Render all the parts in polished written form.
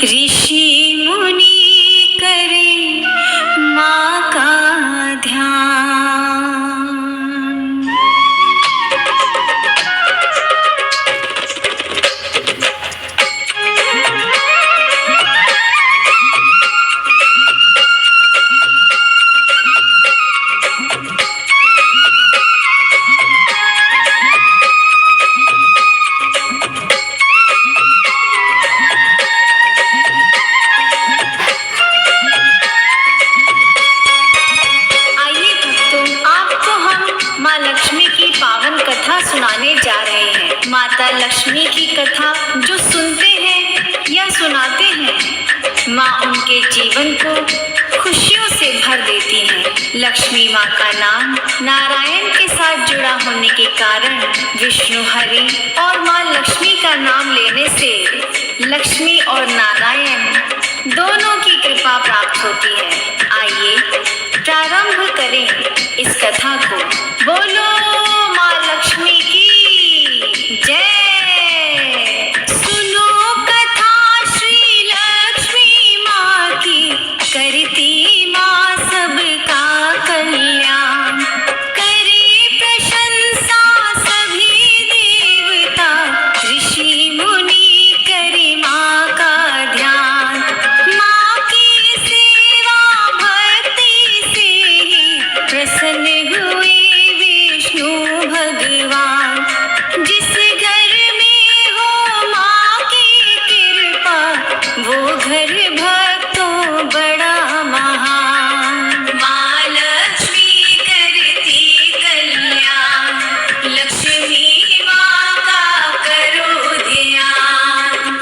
ऋषि मुनि करें माँ का ध्यान। सुनाने जा रहे हैं माता लक्ष्मी की कथा। जो सुनते हैं या सुनाते हैं, माँ उनके जीवन को खुशियों से भर देती हैं। लक्ष्मी माँ का नाम नारायण के साथ जुड़ा होने के कारण विष्णु हरि और माँ लक्ष्मी का नाम लेने से लक्ष्मी और नारायण दोनों की कृपा प्राप्त होती है। आइए प्रारंभ करें इस कथा को। बोलो माँ लक्ष्मी की जय। सुनो कथा श्री लक्ष्मी माँ की, करती माँ सबका कल्याण। करे प्रशंसा सभी देवता, ऋषि मुनि करे माँ का ध्यान। माँ की सेवा भक्ति से ही प्रसन्न हुए भगवान। जिस घर में हो माँ की कृपा, वो घर भक्तों बड़ा महान। माँ लक्ष्मी करती कल्याण, लक्ष्मी माँ का करो ध्यान।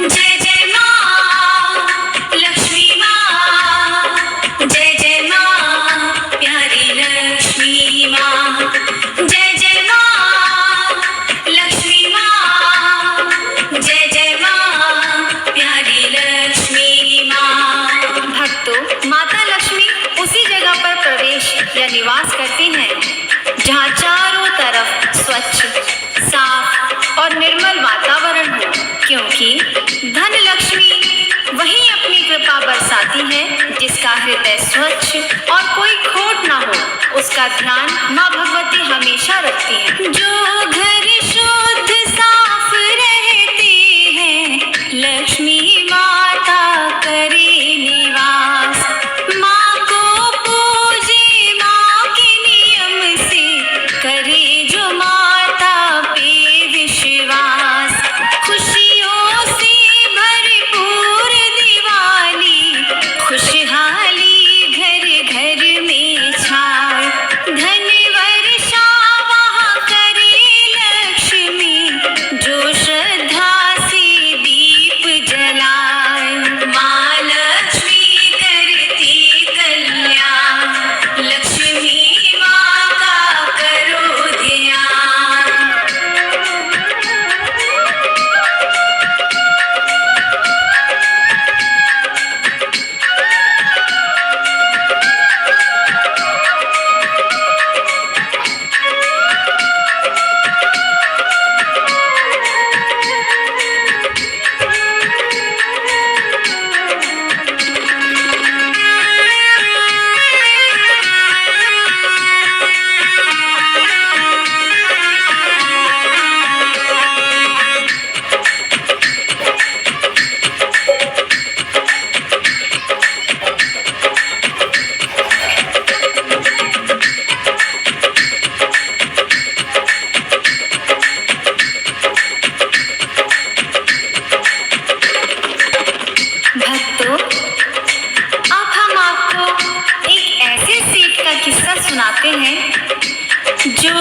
जय जय निवास करते हैं जहाँ चारों तरफ स्वच्छ, साफ और निर्मल वातावरण हो, क्योंकि धन लक्ष्मी वही अपनी कृपा बरसाती है जिसका हृदय स्वच्छ और कोई खोट ना हो। उसका ध्यान माँ भगवती हमेशा रखती है। जो घर शुद्ध साफ रहते हैं, लक्ष्मी माता करे निवास। माँ को पूजे करे जो माता पे विश्वास। खुशियों से भरपूर दिवाली, खुशहाली घर घर में छाए। धन वर्षा वहाँ करे लक्ष्मी, जो श्रद्धा से दीप जलाए। माँ लक्ष्मी करती कल्याण, लक्ष्मी सुनाते हैं जो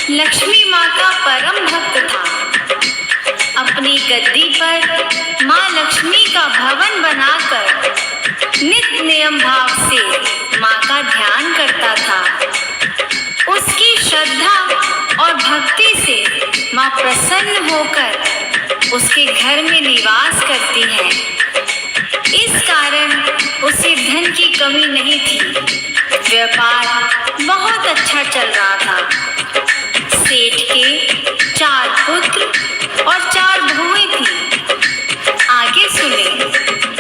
लक्ष्मी माँ का परम भक्त था। अपनी गद्दी पर माँ लक्ष्मी का भवन बनाकर नित्य नियम भाव से माँ का ध्यान करता था। उसकी श्रद्धा और भक्ति से माँ प्रसन्न होकर उसके घर में निवास करती है। इस कारण उसे धन की कमी नहीं थी। व्यापार बहुत अच्छा चल रहा था। सेठ के 4 पुत्र और 4 बहुएं थीं। आगे सुने।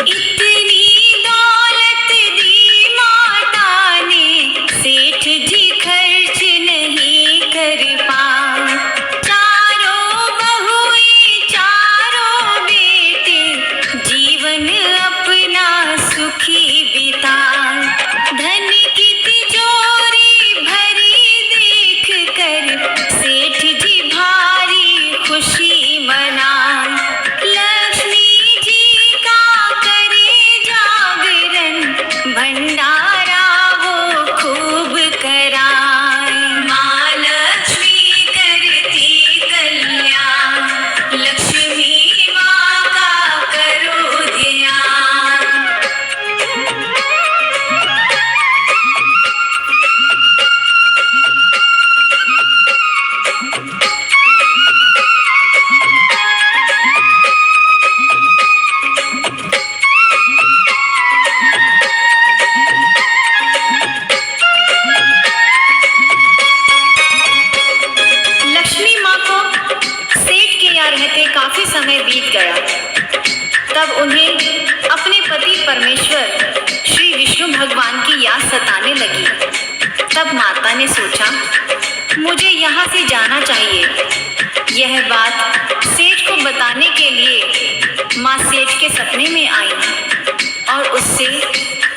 इतनी दौलत दी माता ने, सेठ जी खर्च नहीं कर पाए। चारों बहुएं, चारों बेटे, जीवन अपना सुखी बिताए। धन की तिजोरी भरी देख कर सेठ जी भारी खुशी मनाए। लक्ष्मी जी का करे जागरण, भंडारा वो खूब कराए। माँ लक्ष्मी करती कल्याण, लक्ष्मी माँ का करो ध्यान। लक्ष्मी माँ को सेठ के यहाँ रहते काफी समय बीत गया। तब उन्हें अपने पति परमेश्वर श्री विष्णु भगवान की याद सताने लगी। तब माता ने सोचा, मुझे यहाँ से जाना चाहिए। यह बात सेठ को बताने के लिए माँ सेठ के सपने में आई और उससे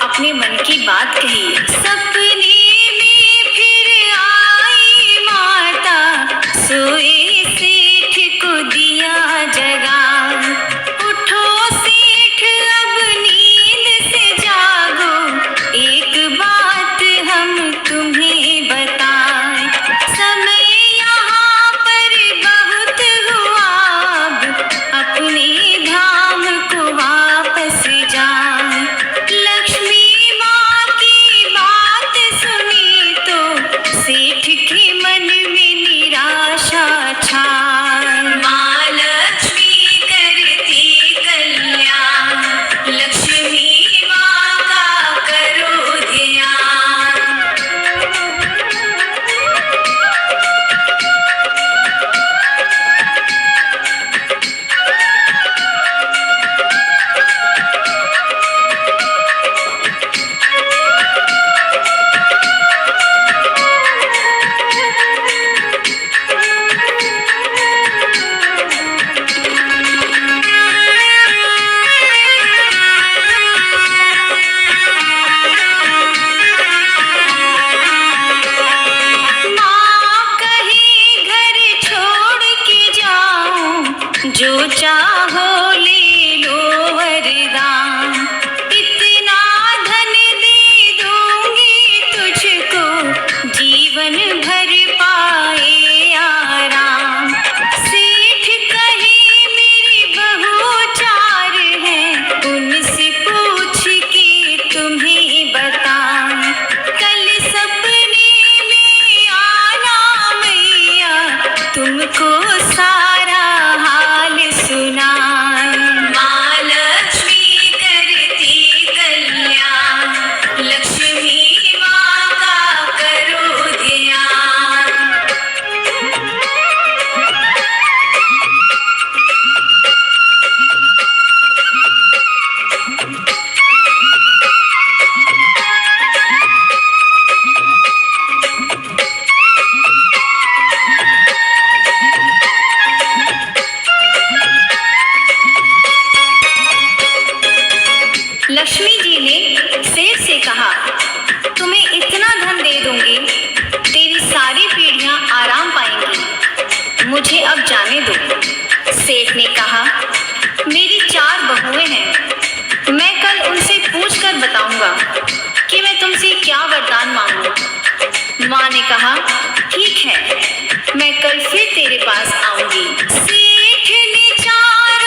अपने मन की बात कही। सपने में फिर आई माता, सोए सेठ को दिया जगा। उठो सेठ अब नींद से जागो, एक बात हम तुम्हें बताएं। समय यहाँ पर बहुत हुआ, अब अपने धाम को वापस जाएं। लक्ष्मी माँ की बात सुनी तो सेठ के मन में निराशा छाए। माँ लक्ष्मी करती कल्याण, लक्ष्मी माँ का करो ध्यान। माँ कहीं घर छोड़ के जाऊं, जो चाहो ले लो वरदान। इतना धन दे दूंगी तुझको, जीवन भर पाए आराम। सेठ कहे मेरी बहू 4 हैं, उनसे पूछ के तुम्हें बताऊं। कल सपने में आना मैया, तुमको सारा हाल सुनाए। माँ लक्ष्मी करती कल्याण, लक्ष्मी माँ का करो ध्यान। लक्ष्मी जी ने सेठ से कहा, तुम्हें इतना धन दे दूंगी, तेरी सारी पीढ़ियां आराम पाएंगी, मुझे अब जाने दो। सेठ ने कहा, मेरी 4 बहुएं हैं, मैं कल उनसे पूछ कर बताऊंगा कि मैं तुमसे क्या वरदान मांगूं। माँ ने कहा, ठीक है, मैं कल फिर तेरे पास आऊंगी। सेठ ने 4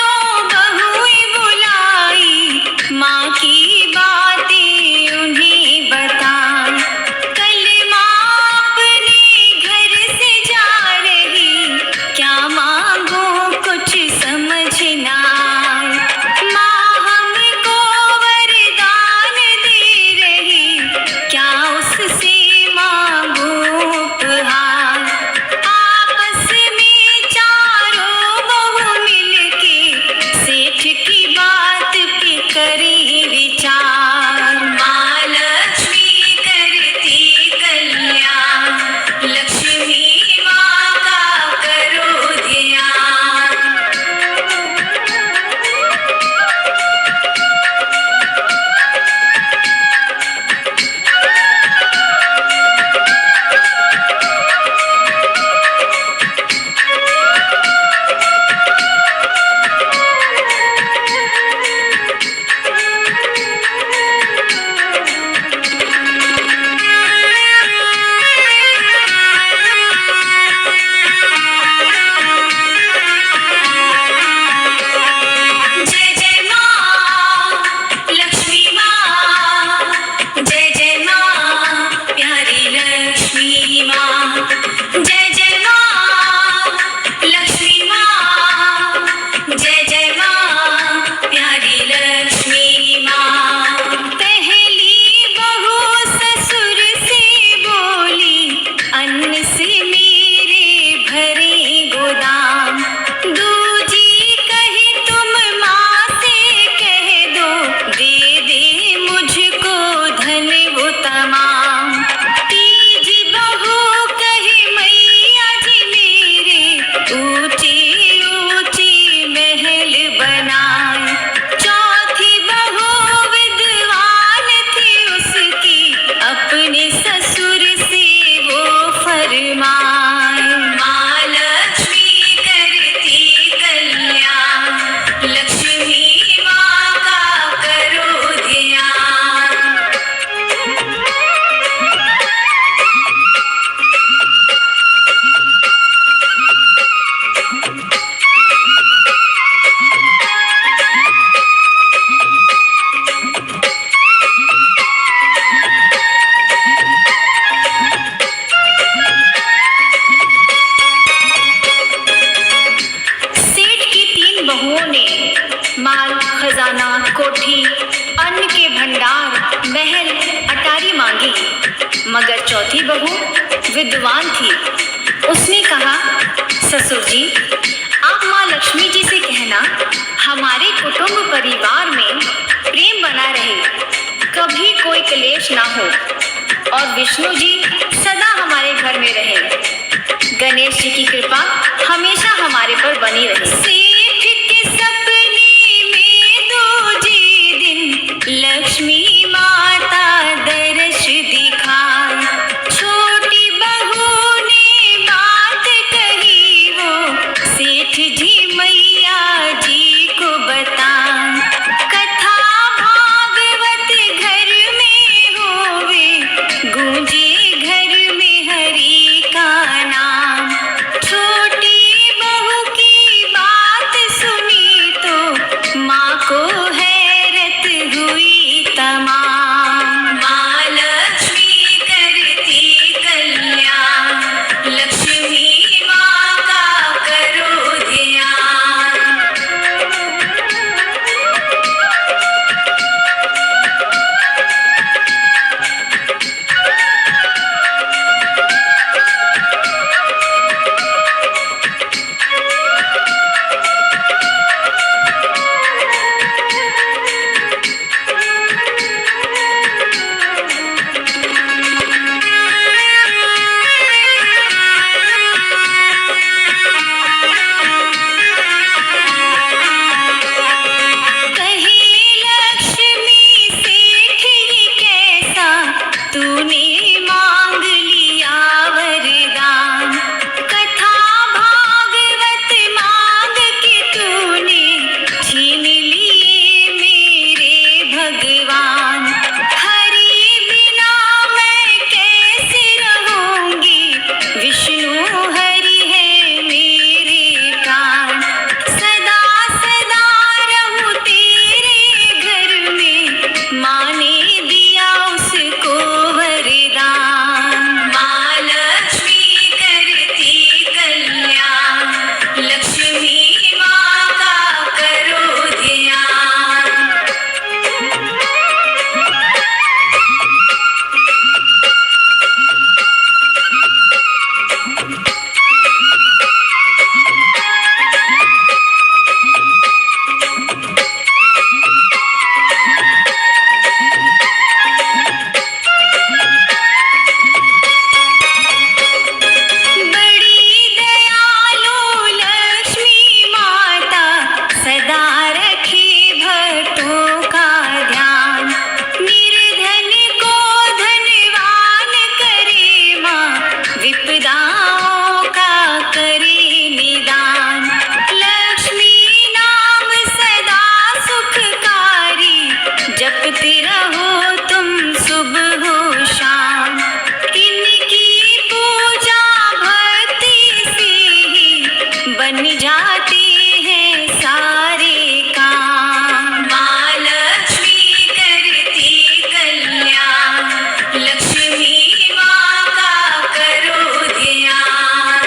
बहुएं बुलाई, माँ की बातें उन्हें बताएं। कल माँ अपने घर से जा रही, क्या मांगो कुछ समझ ना आए। माँ हमको वरदान दे रही, क्या उससे चौथी बहू विद्वान थी। उसने कहा, ससुर जी, आप माँ लक्ष्मी जी से कहना हमारे कुटुंब परिवार में प्रेम बना रहे, कभी कोई क्लेश ना हो और विष्णु जी सदा हमारे घर में रहे। गणेश जी की कृपा हमेशा हमारे पर बनी रहे। सेठ के सपने में दूजे दिन लक्ष्मी माता दर्श दिखाई। छोटी बहू ने बात कही वो सेठ जी मैया जी को बताई। कथा भागवत घर में होवे, गूंजे घर में हरि का नाम। छोटी बहू की बात सुनी तो माँ को हैरत हुई तमाम। माँ लक्ष्मी करती कल्याण, लक्ष्मी माँ का करो ध्यान। कहे लक्ष्मी सेठ ये कैसा तूने मांग लिया वरदान। कथा भागवत मांग के तूने छीन लिए मेरे भगवान। हरि बिना मैं कैसे रहूंगी, विष्णु हरि है मेरे प्राण। सदा सदा रहूं तेरे घर में, माँ ने दिया उसको वरदान। माँ लक्ष्मी करती कल्याण, लक्ष्मी माँ का करो ध्यान। बड़ी दयालु लक्ष्मी माता सदा रखे भक्तों का ध्यान। निर्धन को धनवान करे माँ, विपदाओं का करे निदान। लक्ष्मी नाम सदा सुखकारी, जपते रहो तुम सुबह हो शाम। इनकी पूजा भक्ति से ही बन जाते हैं सारे काम। माँ लक्ष्मी करती कल्याण, लक्ष्मी माँ का करो ध्यान।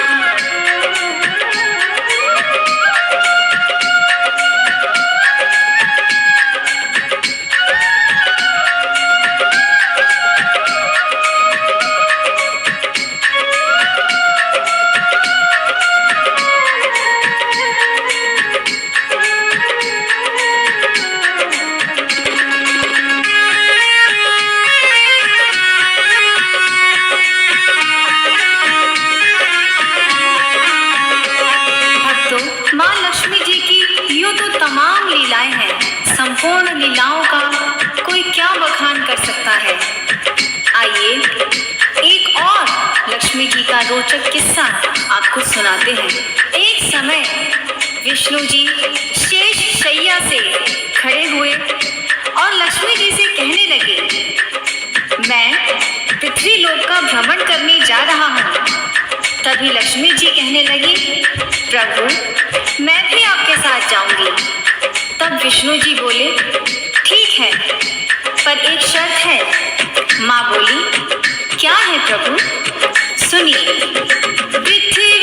भक्तों, माँ लक्ष्मी जी की यूं तो तमाम लीलाएं हैं। संपूर्ण लीलाओं का कोई क्या बखान कर सकता है। आइए एक और लक्ष्मी जी का रोचक किस्सा आपको सुनाते हैं। एक समय विष्णु जी शेष शैया से खड़े हुए और लक्ष्मी जी से कहने लगे, मैं पृथ्वी लोक का भ्रमण करने जा रहा हूँ। तभी लक्ष्मी जी कहने लगी, प्रभु मैं भी आपके साथ जाऊंगी। तब विष्णु जी बोले, ठीक है, पर एक शर्त है। माँ बोली, क्या है प्रभु? सुनिए। पृथ्वी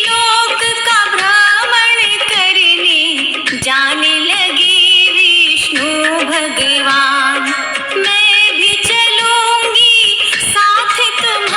लोक का भ्रमण करने जाने लगे विष्णु भगवान। मैं भी चलूंगी साथ तुम्हारे,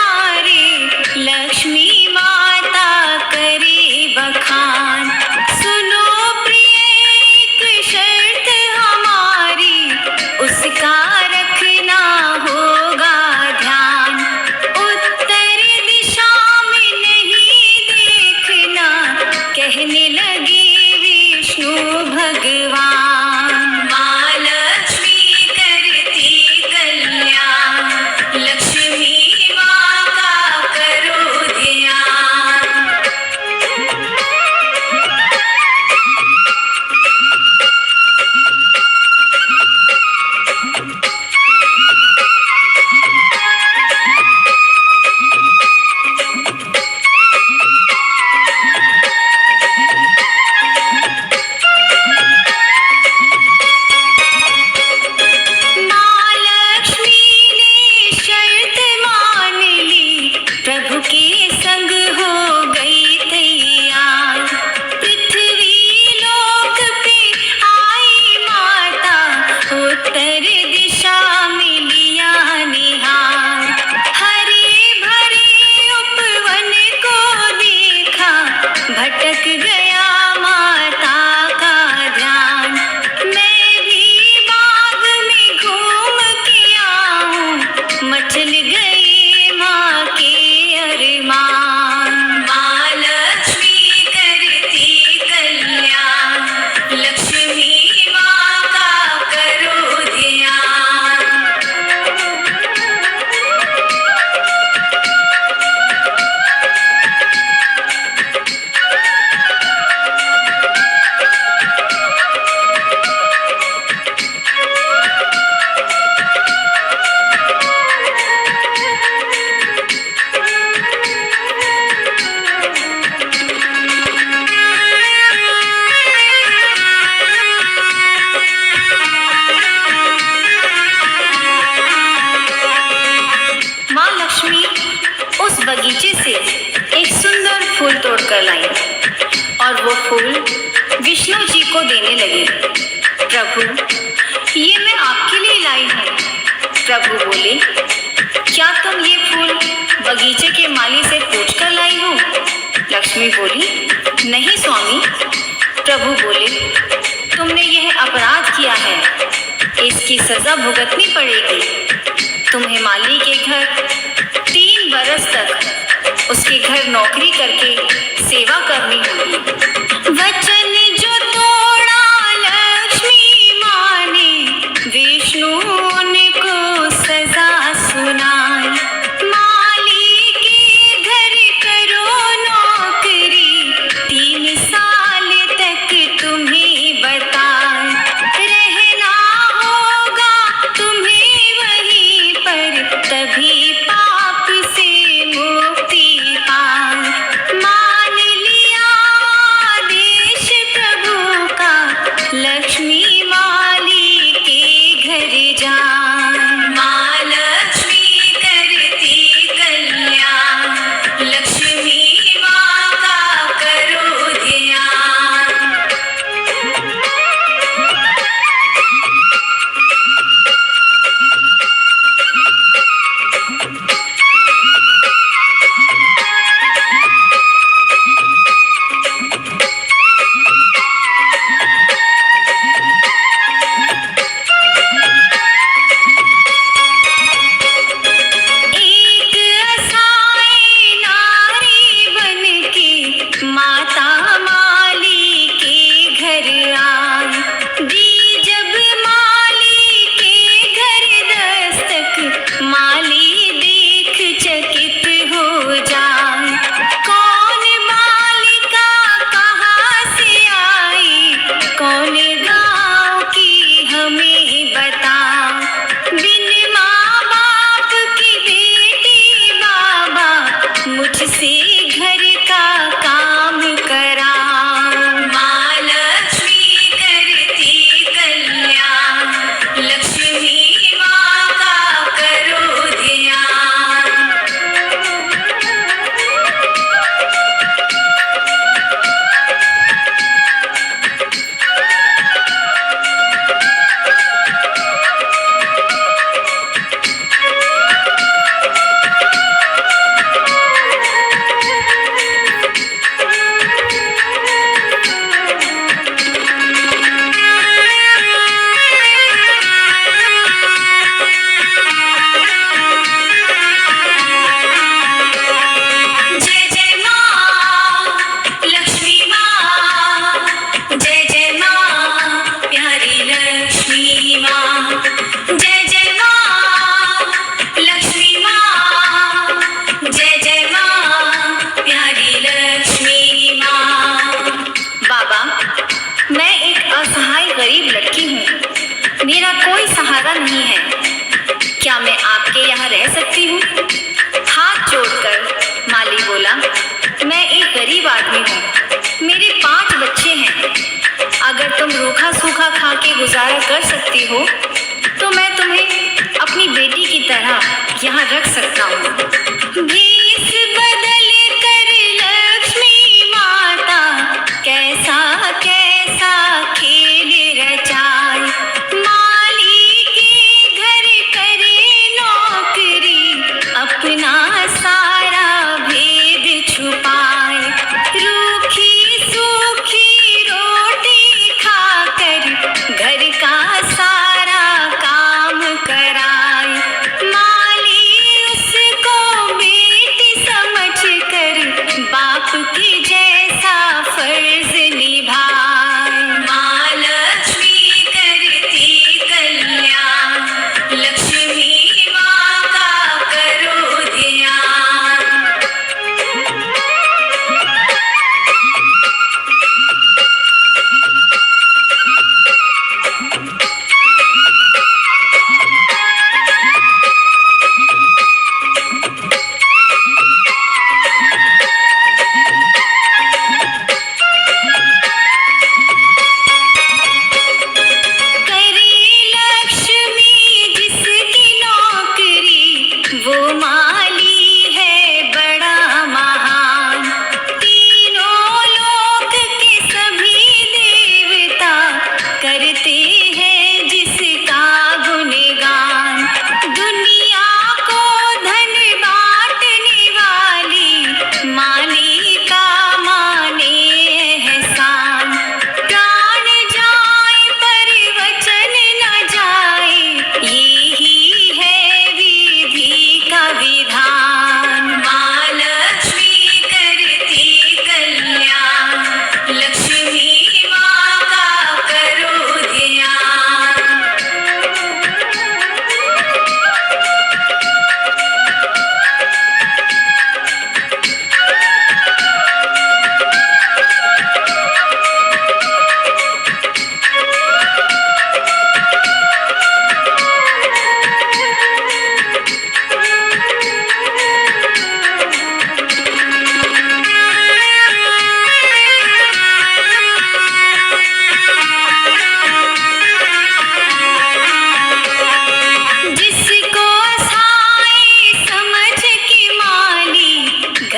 बगीचे से एक सुंदर फूल तोड़कर लाई और वो फूल विष्णु जी को देने लगी। प्रभु, ये मैं आपके लिए लाई हूँ। प्रभु बोले, क्या तुम ये फूल बगीचे के माली से पूछकर लाई हो? लक्ष्मी बोली, नहीं स्वामी। प्रभु बोले, तुमने यह अपराध किया है, इसकी सजा भुगतनी पड़ेगी। तुम्हें माली के घर 3 बरस तक उसके घर नौकरी करके सेवा करनी होगी। वचन जो तोड़ा लक्ष्मी माँ ने, विष्णु को सजा सुनाई। माली के घर करो नौकरी, 3 साल तक तुम्हें बताए। रहना होगा तुम्हें वहीं पर, तभी पाप से मुक्ति पाए। मान लिया आदेश प्रभु का, लक्ष्मी माली के घर जाए। माँ लक्ष्मी करती कल्याण, लक्ष्मी माँ का करो ध्यान। एक असाई नारी बनके माता माली के घर आई। दी जब माली के घर दस्तक, माली देख चकित हो जाए। कौन बालिका कहाँ से आई, कौन गाँव की हमें बता। बिन माँ बाप की बेटी बाबा, मुझसे घर का काम करा। माँ लक्ष्मी करती कल्याण, लक्ष्मी माँ का करो ध्यान। जय जय माँ लक्ष्मी माँ, जय जय माँ प्यारी लक्ष्मी माँ। जय जय माँ लक्ष्मी माँ, जय जय माँ प्यारी लक्ष्मी माँ। बाबा, मैं एक असहाय गरीब लड़की हूँ, मेरा कोई सहारा नहीं है। क्या मैं आपके यहाँ रह सकती हूँ? हाथ जोड़कर माली बोला, मैं एक गरीब आदमी हूँ, मेरे 5 बच्चे हैं। अगर तुम रूखा सूखा खा के गुजारा कर सकती हो, तो मैं तुम्हें अपनी बेटी की तरह यहाँ रख सकता हूँ। भेष बदल कर लक्ष्मी माता, कैसा कैसा खेल रचाए। माली के घर करे नौकरी, अपना सारा भेद छुपाए। रूखी सूखी रोटी खाकर घर का सारा काम कराए। माली उसको बेटी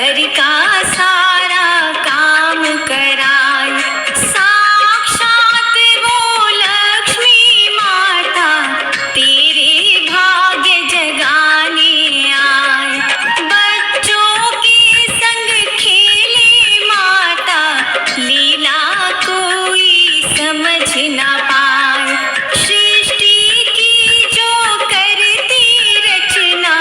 घर का सारा काम कराए। साक्षात वो लक्ष्मी माता तेरे भाग्य जगाने आए। बच्चों के संग खेले माता, लीला कोई समझ ना पाए। सृष्टि की जो करती रचना,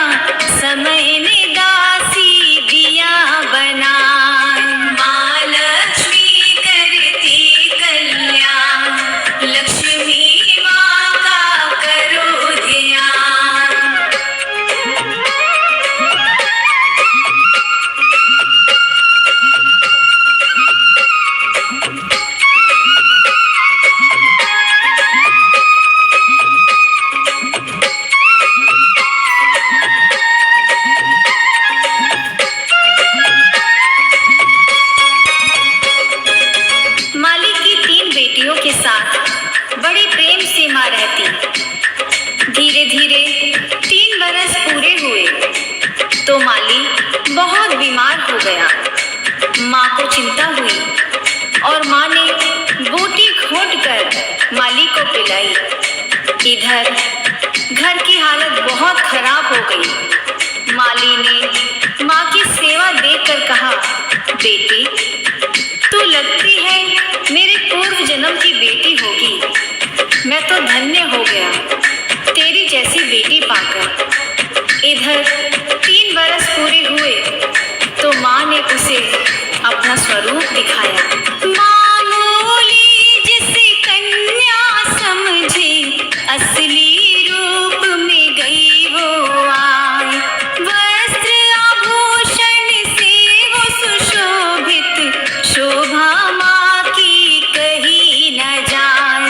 समय ने दासी दिया बनाए। माँ लक्ष्मी करती कल्याण, लक्ष्मी माँ का करो ध्यान। माली की 3 बेटियों के साथ बड़े प्रेम से माँ रहती। धीरे धीरे 3 बरस पूरे हुए तो माली बहुत बीमार हो गया। माँ को चिंता हुई और माँ ने बूटी घोंट कर माली को पिलाई। इधर घर की हालत बहुत खराब हो गई। माली ने माँ की सेवा देखकर कहा, बेटी तू लगती है मेरे पूर्व जन्म की बेटी होगी। मैं तो धन्य हो गया तेरी जैसी बेटी पाकर। इधर 3 बरस पूरे हुए तो माँ ने उसे अपना स्वरूप दिखाया। मामूली जिसे कन्या समझे, असली रूप में गई वो आए। वस्त्र आभूषण से वो सुशोभित, शोभा माँ की कही न जाए।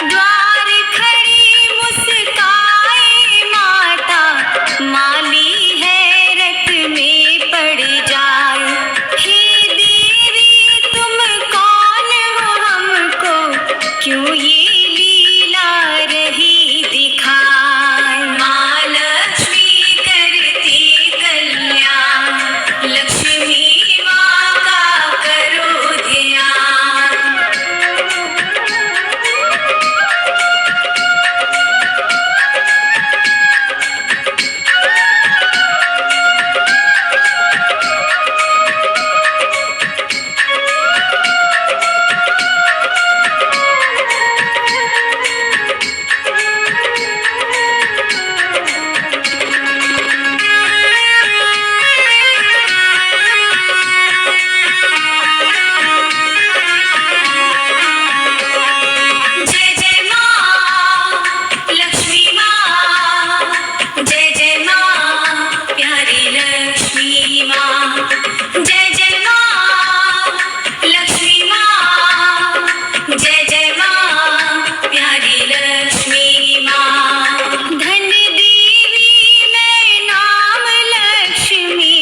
द्वार खड़ी मुस्काए माता, माली हैरत में पड़ जाए। हे देवी तुम कौन हो, हमको क्यों ये लीला रही दिखाए। माँ लक्ष्मी करती कल्याण, लक्ष्मी माँ का करो ध्यान। जय जय माँ लक्ष्मी माँ, जय जय माँ प्यारी लक्ष्मी माँ। जय जय माँ लक्ष्मी माँ, जय जय माँ प्यारी लक्ष्मी माँ। धन देवी मैं नाम लक्ष्मी,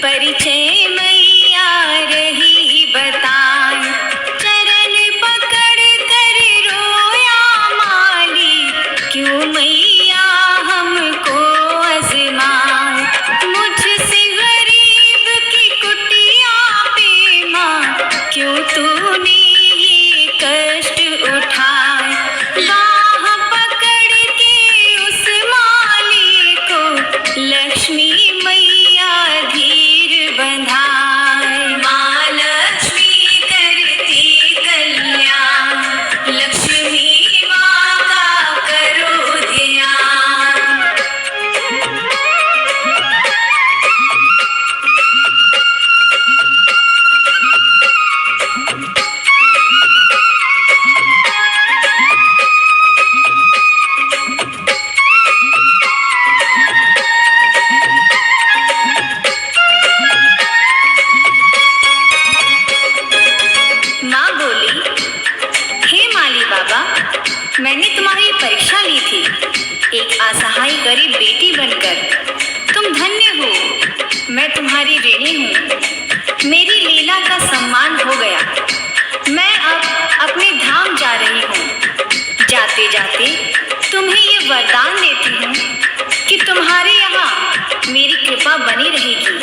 परिचय मैया रही बताए। चरण पकड़ कर रोया माली, क्यों मैया हमको आजमाए। मुझसे गरीब की कुटिया पे माँ, क्यों तूने ये कष्ट उठाए। बाह पकड़ के उस माली को, लक्ष्मी मैया धीर बंधाए। माँ लक्ष्मी करती कल्याण, लक्ष्मी माँ का करो ध्यान। माँ बोली, हे माली बाबा, मैंने तुम्हारी परीक्षा ली थी। एक असहाय गरीब बेटी बनकर तुम धन्य हो। मैं तुम्हारी ऋणी हूँ। मेरी लीला का सम्मान हो गया। मैं अब अपने धाम जा रही हूँ। जाते जाते तुम्हें ये वरदान देती हूँ कि तुम्हारे यहाँ मेरी कृपा बनी रहेगी।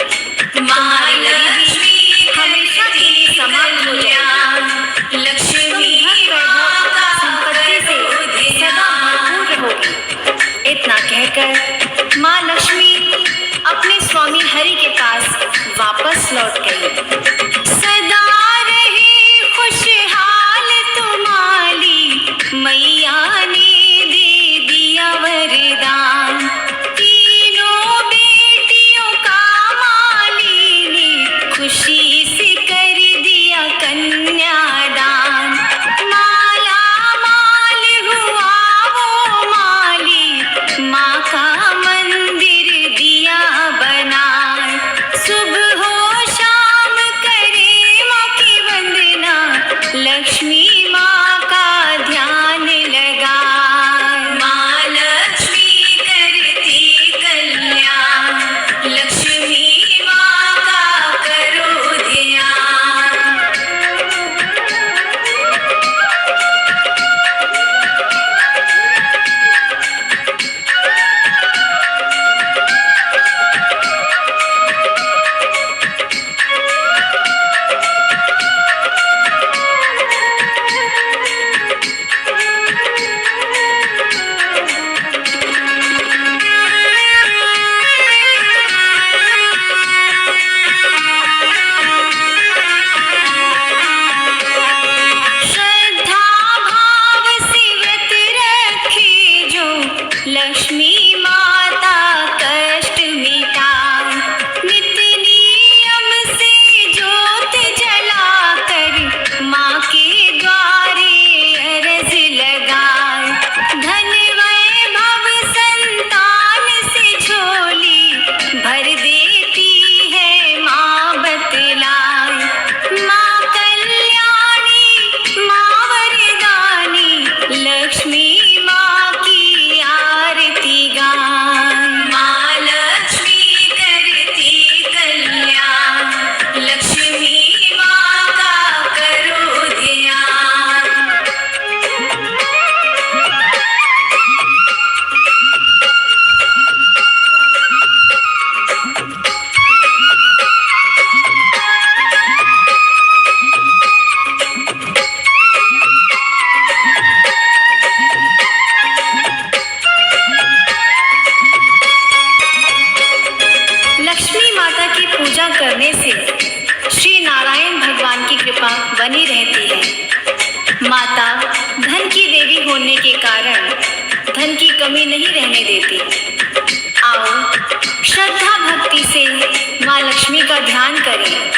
तुम्हारी वापस लौट गई। सदा रहे खुशहाल तुम्हारी मैया ने दे दिया वरदान। तीनों बेटियों का माली ने खुशी से कर दिया कन्यादान। माला माल हुआ वो माली, माँ का मंदिर दिया बना। सुबह हो शाम करे माँ की वंदना, लक्ष्मी माँ का ध्यान लगा। माँ लक्ष्मी करती कल्याण, लक्ष्मी माँ का करो ध्यान। श्रद्धा भाव से व्रत रखे जो, लक्ष्मी माता कष्ट मिटाए। नित्य नियम से ज्योत जलाकर माँ के द्वारे अरज लगाए। धन वैभव संतान से झोली भर देती है माँ बतलाए। माँ कल्याणी माँ वरदानी, लक्ष्मी माँ की आरती गाए। माँ लक्ष्मी करती कल्याण, लक्ष्मी माँ का करो ध्यान। लक्ष्मी माता की पूजा करने से श्री नारायण भगवान की कृपा बनी रहती है। माता धन की देवी होने के कारण धन की कमी नहीं रहने देती। आओ श्रद्धा भक्ति से माँ लक्ष्मी का ध्यान करें,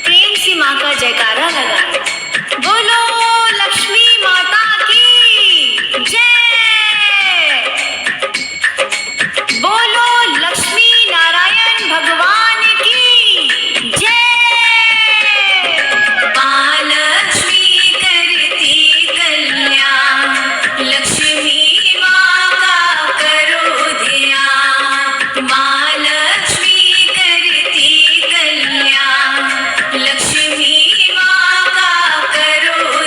प्रेम से माँ का जयकारा लगाएं। बोलो लक्ष्मी माता की जय। बोलो लक्ष्मी नारायण भगवान की जय। माँ लक्ष्मी करती कल्याण, लक्ष्मी माँ का करो ध्यान। माँ लक्ष्मी करती कल्याण, लक्ष्मी माँ का करो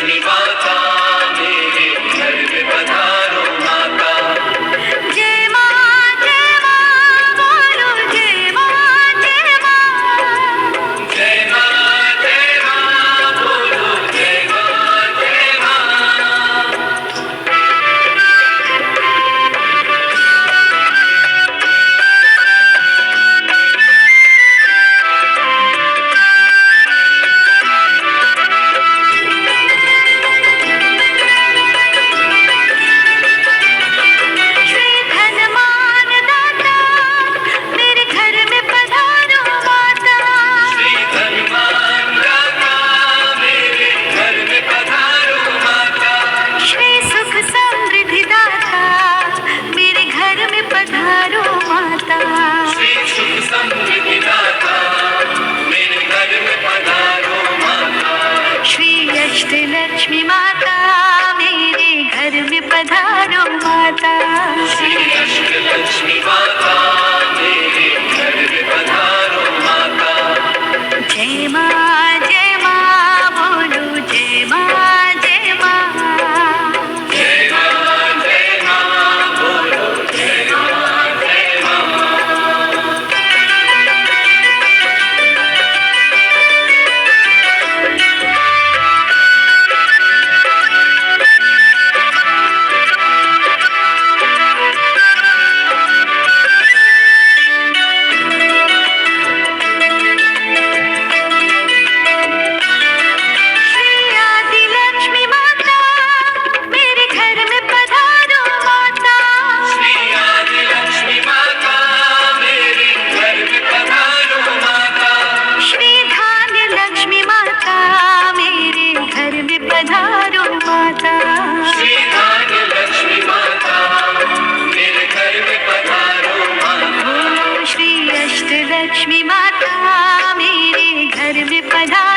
लक्ष्मी माता मेरे घर में पधारो माता। जय माँ बोलो जय माँ जय माँ। जय माँ बोलो जय माँ जय माँ। श्री धनमान दाता मेरे घर में पधारो माता। श्री धनवान दाता मेरे घर में पधारो माता। श्री सुख समृद्धि दाता मेरे घर में पधारो माता। श्री सुख समृद्धि दाता मेरे घर में पधारो माता। श्री अष्टलक्ष्मी माता मेरे घर में पधारो माता। श्री अष्टलक्ष्मी माता मेरे घर में पधारो माता। जय माँ बोलो जय माँ जय माँ। जय माँ बोलो जय माँ जय माँ। श्री आदिलक्ष्मी माता मेरे घर में पधारो माता। श्री आदिलक्ष्मी माता मेरे घर में पधारो माता। श्री धान्य लक्ष्मी माता मेरे घर में पधारो माता। श्री धान्य लक्ष्मी माता मेरे घर में पधारो माता। ओ श्री अष्टलक्ष्मी माता मेरे घर में पधारो